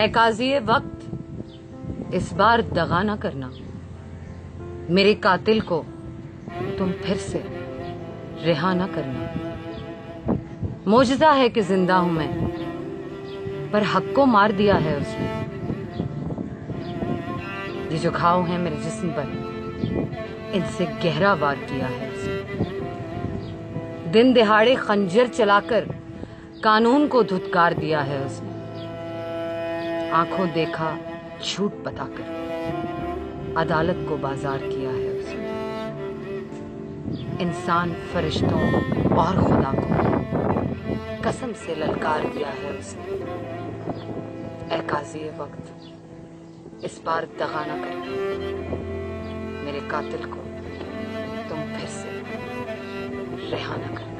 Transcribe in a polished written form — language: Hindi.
ऐ काज़ी वक्त, इस बार दगा ना करना, मेरे कातिल को तुम फिर से रिहा ना करना। मोजज़ा है कि जिंदा हूं मैं, पर हक को मार दिया है उसने। ये जो घाव हैं मेरे जिस्म पर, इनसे गहरा वार किया है उसने। दिन दिहाड़े खंजर चलाकर कानून को धुतकार दिया है उसने। आंखों देखा झूठ बताकर अदालत को बाजार किया है उसने। इंसान, फरिश्तों और खुदा को कसम से ललकार दिया है उसने। ऐ काज़ी वक्त, इस बार दगा ना करना, मेरे कातिल को तुम फिर से रिहा ना करना।